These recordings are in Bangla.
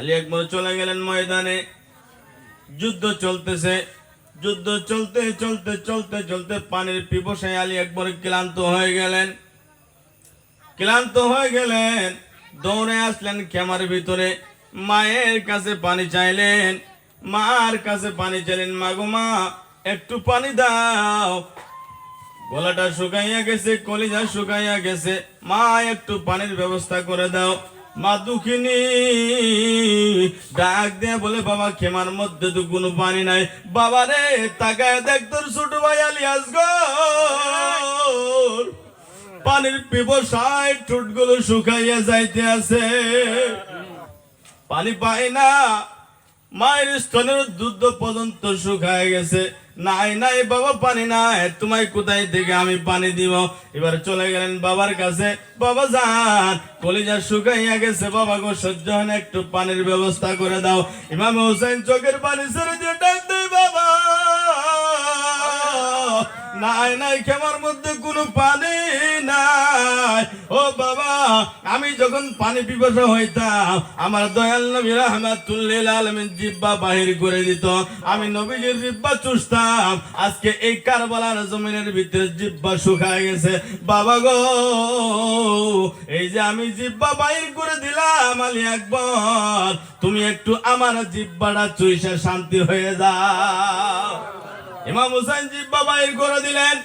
আলী আকবর চলে গেলেন ময়দানে। যুদ্ধ চলতেছে, যুদ্ধ চলতে চলতে চলতে চলতে পানির পিপাসায় আলী আকবর ক্লান্ত হয়ে গেলেন। ক্লান্ত হয়ে গেলেন, দৌড়ে আসলেন খেমার ভিতরে, মায়ের কাছে পানি চাইলেন। মার কাছে পানি চাইলেন, মা গো মা একটু পানি দাও, গলাটা শুকাইয়া গেছে, কলিজা শুকাইয়া গেছে, মা একটু পানির ব্যবস্থা করে দাও। মা দুঃখিনী ডাক দিয়ে বলে, বাবা খেমার মধ্যে তো কোনো পানি নাই। বাবা রে তাকায় দেখ তোর ছোট ভাই আলী আসগর পানির পিপাসায় ঠোঁটগুলো শুকাইয়া যাইতে আছে, পানি পায় না। মায়ের স্তনের দুধ পর্যন্ত শুকায় গেছে। নাই নাই বাবা পানি নাই, তোমায় কোথায় থেকে আমি পানি দিব? এবার চলে গেলেন বাবার কাছে, বাবা যান কলিজা শুকাইয়া গেছে, বাবা গো সহ্য হয় না, একটু পানির ব্যবস্থা করে দাও। ইমাম হোসেন চোখের পানি ছেড়ে দিয়ে ডাক দেয়, বাবা নাই নাই খেমার মধ্যে কোনো পানি নাই। ও বাবা আমি যখন পানি পিপাসা হইতাম আমার দয়াল নবী রাহমাতুল্লিল আলামিন জিহ্বা বাহির করে দিত, আমি নবীজির জিহ্বা চুষতাম। আজকে এই কারবালার জমিনের ভিতরে জিহ্বা শুকায় গেছে। বাবা গো এই যে আমি জিহ্বা বাহির করে দিলাম, আলী আকবর তুমি একটু আমার জিহ্বাটা চুষে শান্তি হয়ে যাও। ইমাম হুসাইন জিহ্বা বাহির করে দিলেন,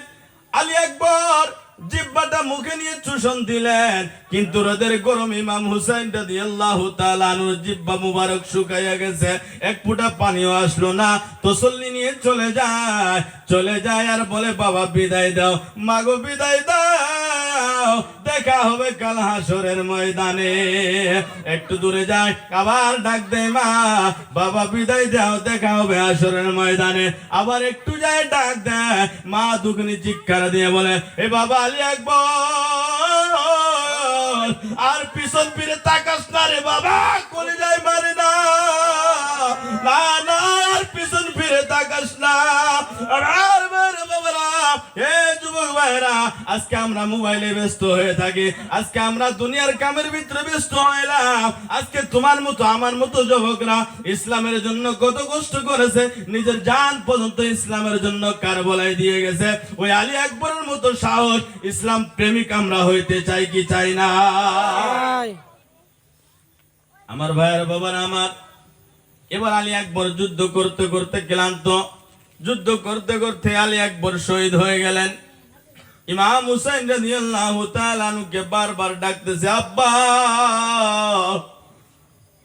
আলী আকবর জিহ্বাটা মুখে নিয়ে চুষণ দিলেন, কিন্তু রোদের গরম ইমাম হুসাইন রাদিয়াল্লাহু তাআলা আনহুর জিহ্বা মুবারক শুকাইয়া গেছে, এক ফোঁটা পানিও আসলো না। তসল্লি নিয়ে চলে যায় আর বলে, বাবা বিদায় দাও, মাগো বিদায় দাও, দেখা হবে কাল হাসরের ময়দানে। একটু দূরে যায়, আবার ডাক দেয়, মা বাবা বিদায় দাও, দেখা হবে হাসরের ময়দানে। আবার একটু যায়, ডাক দেয়, মা দুঃখিনী চিৎকার দিয়ে বলে, এ বাবা আলী আকবর আর পিছন ফিরে তাকাস না রে বাবা, কলিজায় মারে না, না না আর পিছন ফিরে তাকাস না। আর মেরে বাবারা, হে যুবক ভাইরা, আজকে আমরা মোবাইলে ব্যস্ত হয়ে থাকি, আজকে আমরা দুনিয়ার কামের ভিতরে ব্যস্ত হইলাম। আজকে তোমার মতো আমার মতো যুবকরা ইসলামের জন্য কত কষ্ট করেছে, নিজের জান পর্যন্ত ইসলামের জন্য কারবালায় দিয়ে গেছে। ওই আলী আকবরের মতো সাহস ইসলাম প্রেমিক আমরা হইতে চাই কি চাই না? আমার ভাইয়ের বাবার আমার, এবার আলী আকবর যুদ্ধ করতে করতে ক্লান্ত, যুদ্ধ করতে করতে আলী আকবর শহীদ হয়ে গেলেন। ইমাম হুসাইন রাদিয়াল্লাহু তাআলা আনহুকে বারবার ডাকতেছে, আব্বা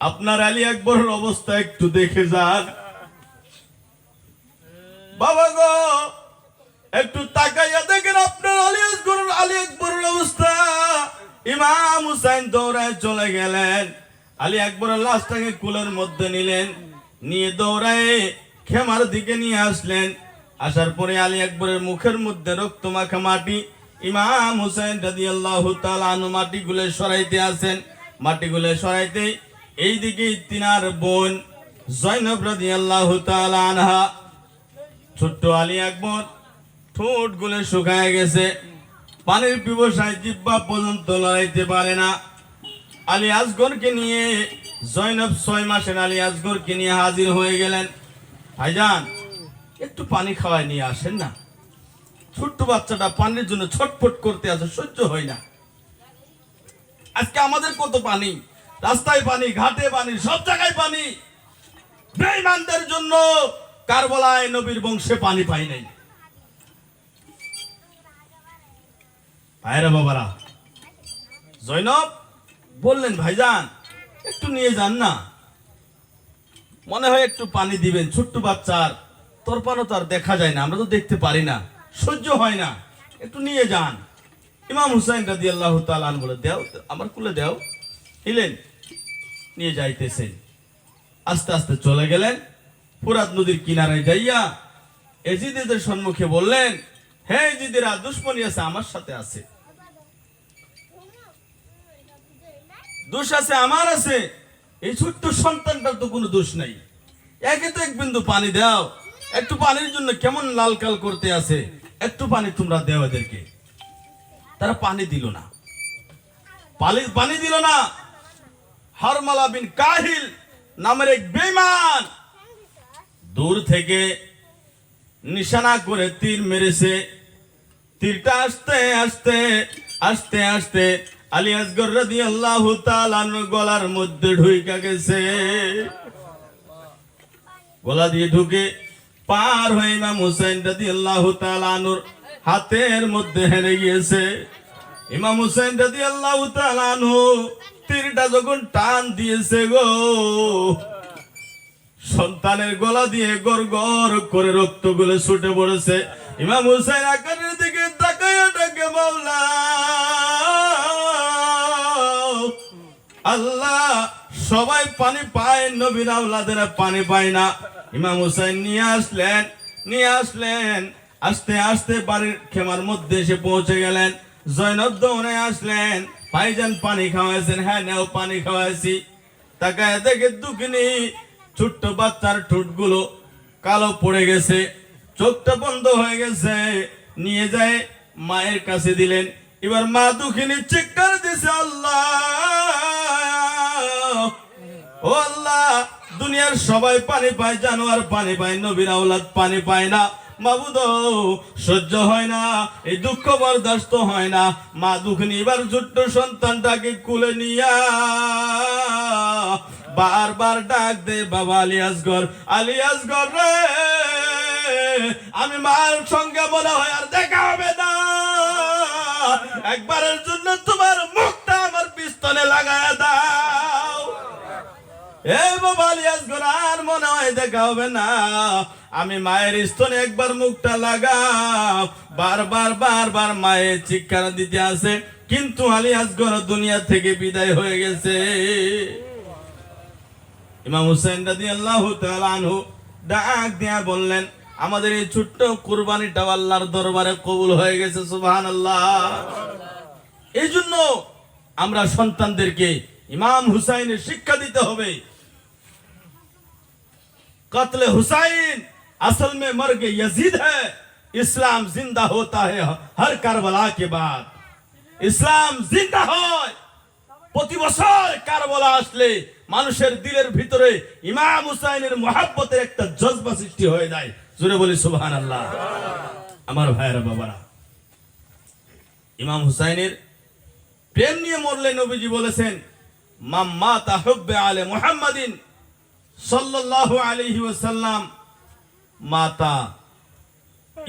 আপনার আলী আকবরের অবস্থা একটু দেখে যান, বাবা গো একটু তাকাইয়া দেখেন আপনার আলী আকবরের অবস্থা। ইমাম হুসাইন দৌড়ায় চলে গেলেন, আলী আকবরের লাশটাকে কুলের মধ্যে নিলেন, নিয়ে দৌড়ায় খেমার দিকে নিয়ে আসলেন। আসার পরে আলী আকবরের মুখের মধ্যে রক্ত মাখা মাটি। ইমাম হুসাইন রাদিয়াল্লাহু তাআলা আনহু মাটিগুলো সরাইতে আসেন, মাটিগুলো সরাইতে এইদিকে তিনার বোন জয়নব রাদিয়াল্লাহু তাআলা আনহা, ছোট্ট আলী আকবর ঠোঁট গুলো শুকায় গেছে, পানির পিপাসায় জিহ্বা পর্যন্ত লড়াইতে পারে না। আলী আসগরকে নিয়ে জয়নব 6 মাসের আলী আসগরকে নিয়ে হাজির হয়ে গেলেন। ভাইজান একটু পানি খাওয়ায় নিয়ে আসেন না, ছোট্ট বাচ্চাটা পানির জন্য ছটফট করতে আছে, সহ্য হয় না। আজকে আমাদের কত পানি, রাস্তায় পানি, ঘাটে পানি, সব জায়গায় পানি। বেঈমানদের জন্য কারবালায় নবীর বংশে পানি পাই নাই। ভাইরা বাবারা, জয়নব বললেন, ভাইজান একটু নিয়ে যান না, মনে হয় একটু পানি দিবেন, ছোট্ট বাচ্চার তরপানো তার দেখা যায় না, আমরা তো দেখতে পারি না, সহ্য হয় না, একটু নিয়ে যান। ইমাম হুসাইন রাদিয়াল্লাহু তাআলা আনহু বলে, দাও আমার কুলে দাও। নিলেন, নিয়ে যাইতেছেন, আস্তে আস্তে চলে গেলেন। ফুরাত নদীর কিনারায় যাইয়া এজিদের সম্মুখে বললেন, হে এজিদেরা, দুশ্মনী আছে আমার সাথে আছে, দোষ আছে আমার আছে, এই ছোট্ট সন্তানটার তো কোনো দোষ নাই, একে তো এক বিন্দু পানি দাও, একটু পানির জন্য কেমন লাল কাল করতে আছে, একটু পানি তোমরা দাও এদেরকে। তারা পানি দিল না, পানি দিল না। হারমালা বিন কাহিল নামের এক বেঈমান দূর থেকে নিশানা করে তীর মেরেছে। তীরটা আস্তে আস্তে আস্তে আস্তে আলী আসগর রাদিয়াল্লাহু তাআলা গলার মধ্যে ঢুইকা গেছে। গলা দিয়ে ঢুকে পার হয়ে ইমাম হুসাইন রাদিয়াল্লাহু তাআলা আনহুর হাতের মধ্যে হেরে গিয়েছে। ইমাম হুসাইন রাদিয়াল্লাহু তাআলা আনহু তীরটা যখন টান দিয়েছে গো, সন্তানের গলা দিয়ে গড় গড় করে রক্তগুলো ছুটে পড়েছে। ইমাম হুসাইন আকারের দিকে তাকায় ডাকে, মাওলা আল্লাহ, সবাই পানি পায়, নবীর আওলাদেরা পানি পায় না। ইমাম হুসাইন নিয়ে আসলেন আস্তে আস্তে বাড়ির খেমার মধ্যে এসে পৌঁছে গেলেন। জয়নব দৌড়ে আসলেন, ভাইজান পানি খাওয়াইছেন? হ্যাঁ নাও পানি খাওয়াইছি। তাকায় দেখে দুঃখিনী ছোট্ট বাচ্চার ঠোঁটগুলো কালো পড়ে গেছে, চোখটা বন্ধ হয়ে গেছে। নিয়ে যায় মায়ের কাছে দিলেন। এবার মা দুঃখিনী চিৎকার দিছে, আল্লাহ ও আল্লাহ, দুনিয়ার সবাই পানি পায়, জানোয়ার পানি পায়, নবীর আওলাদ পানি পায় না। মাবুদ সহ্য হয় না, এই দুঃখ বরদাস্ত হয় না। মা দুঃখিনী এবার ছোট্ট সন্তানটাকে কুলে নিয়া বারবার ডাক দে, বাবা আলী আসগর, আলী আসগর রে, আমি মার সঙ্গে মনে হয় আর দেখা হবে না, একবারের জন্য তোমার মুখটা আমার পিস্তলে লাগায় দাও। এই বাবা আলী আসগর, আর মনে হয় দেখা হবে না, আমি মায়ের স্তনে একবার মুখটা লাগাও। বারবার বারবার মায়ের চিৎকার দিতে আসে, কিন্তু আলী আসগর দুনিয়া থেকে বিদায় হয়ে গেছে। ইমাম হুসাইন রাদিয়াল্লাহু তাআলা আনহু ডাক দিয়া বললেন, আমাদের এই ছোট্ট কুরবানিটা আল্লাহর দরবারে কবুল হয়ে গেছে, সুবহানাল্লাহ। এই জন্য আমরা সন্তানদেরকে ইমাম হুসাইনের শিক্ষা দিতে হবে। कत्ल हुसैन असल में मर्ग यजीद है, इस्लाम जिंदा होता है हर करबला के बाद। ইসলাম জিন্দা হয় প্রতি বছর কারবালা আসলে মানুষের দিলের ভিতরে ইমাম হুসাইনের মহব্বতের একটা জজবা সৃষ্টি হয়ে যায়। জোরে বলি সুবহানাল্লাহ। আমার ভাইয়েরা বাবারা, ইমাম হুসাইনের প্রেম নিয়ে মরলে নবীজি বলেছেন, মাম্মা তাহুব্বে আলে মুহাম্মাদিন সাল্লাল্লাহু আলাইহি ওয়াসাল্লাম মাতা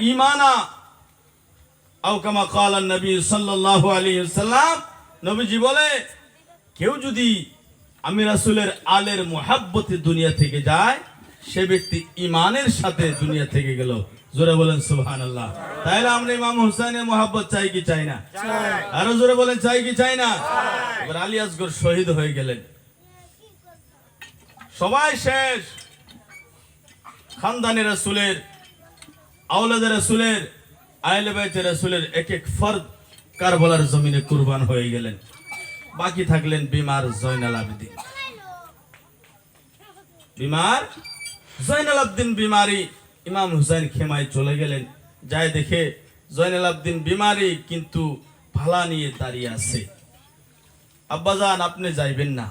ঈমানা আও কামা ক্বালা নবী সাল্লাল্লাহু আলাইহি ওয়াসাল্লাম। নবীজি বলে, কেউ যদি আমি রাসূলের আলের মুহাব্বতে দুনিয়া থেকে যায়, সে ব্যক্তি ঈমানের সাথে দুনিয়া থেকে গেল। জোরে বলেন সুবহানাল্লাহ। তাহলে আমরা ইমাম হুসাইনের মুহাব্বত চাই কি চাই না? আরো জোরে বলেন, চাই কি চাই না? এবার আলী আসগর শহীদ হয়ে গেলেন, সবাই শেষ। খানদানে রাসূলের, আওলাদে রাসূলের, আহলে বাইতে রাসূলের এক এক ফরদ কারবালার জমিনে কুরবান হয়ে গেলেন। বাকি থাকলেন বিমার জয়নাল আবেদিন। বিমার জয়নাল আবেদিন বিমারি, ইমাম হুসাইন খেমায় চলে গেলেন। যায় দেখে জয়নাল আবেদিন বিমারি, কিন্তু ভালা নিয়ে দাঁড়িয়ে আছে। আব্বাজান, আপনি যাইবেন না,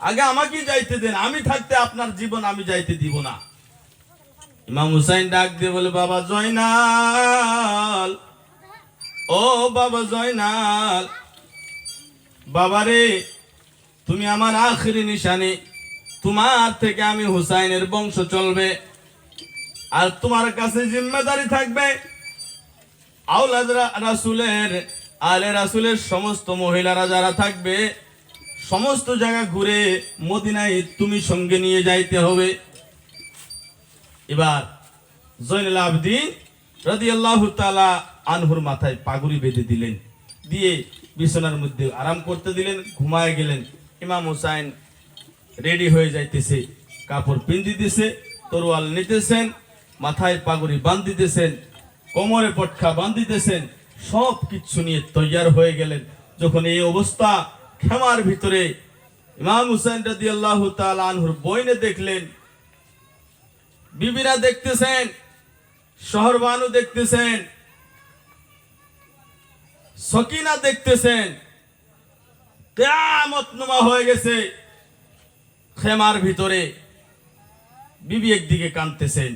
আগে আমাকে যাইতে দেন, আমি থাকতে আপনার জীবন আমি যাইতে দিব না। ইমাম হুসাইন ডাক দিয়ে বলে, বাবা জয়নাল, ও বাবা জয়নাল, বাবারে, তুমি আমার আখিরি নিশানি, তোমার থেকে আমি হুসাইনের বংশ চলবে, আর তোমার কাছে জিম্মেদারি থাকবে আওলাদ রাসূলের, আলে রাসূলের সমস্ত মহিলারা যারা থাকবে, সমস্ত জায়গা ঘুরে মদিনায় তুমি সঙ্গে নিয়ে যাইতে হবে। এবার জয়নুল আবেদিন রাদিয়াল্লাহু তাআলা আনহুর মাথায় পাগড়ি বেঁধে দিলেন, দিয়ে বিছানার মধ্যে আরাম করতে দিলেন, ঘুমায় গেলেন। ইমাম হুসাইন রেডি হয়ে যাইতেছে, কাপড় পিন্দিতেছে, তরোয়াল নিতেছেন, মাথায় পাগড়ি বান্ধিতেছেন, কোমরে পটকা বান্ধিতেছেন, সব কিছু নিয়ে তৈয়ার হয়ে গেলেন। যখন এই অবস্থা খেমার ভিতরে ইমাম হুসাইন রাদিয়াল্লাহু তাআলা আনহুর বইনে দেখলেন, বিবিরা দেখতেছেন, শহরবানু দেখতেছেন, সকিনা দেখতেছেন, কিয়ামত নুমা হয়ে গেছে। খেমার ভিতরে বিবি একদিকে কাঁদতেছেন,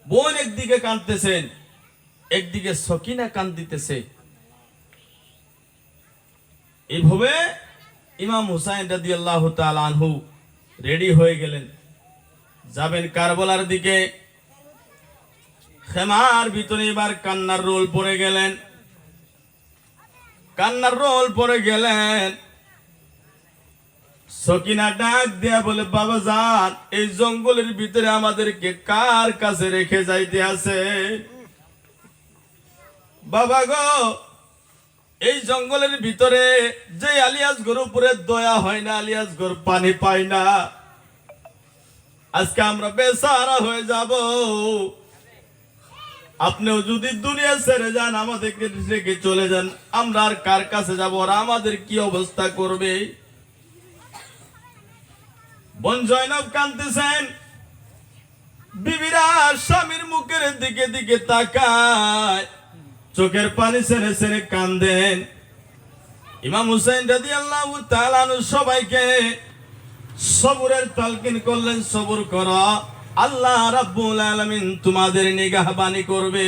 বোন একদিকে কাঁদতেছেন, একদিকে সকিনা কাঁদিতেছে। এইভাবে ইমাম হুসাইন রাদিয়াল্লাহু তাআলা আনহু রেডি হয়ে গেলেন, যাবেন কারবালার দিকে। খেমার ভিতরে এবার কান্নার রোল পড়ে গেলেন, কান্নার রোল পড়ে গেলেন। সকিনা ডাক দেয়া বলে, বাবা জান, এই জঙ্গলের ভিতরে আমাদেরকে কার কাছে রেখে যাইতে আছে? বাবা গো, এই জঙ্গলের ভিতরে যে আলিয়াস গরু উপরে দয়া হয় না, আলিয়াস গরু পানি পায় না, আজকে আমরা বেচারা হয়ে যাব। আপনিও যদি দুনিয়া ছেড়ে যান, আমাদেরকে রেখে চলে যান, আমরা আর কার কাছে যাব? আর আমাদের কি অবস্থা করবে? বোন জয়নব কাঁদতেছেন, বিবিরা স্বামীর মুখের দিকে দিকে তাকায়, চোখের পানি ছেড়ে ছেড়ে কান্দেন। ইমাম হুসাইন রাদিয়াল্লাহু তাআলা আনহু সবাইকে সবরের তালকিন করলেন, সবর করো, আল্লাহ রাব্বুল আলামিন তোমাদের নিগাহবানি করবে।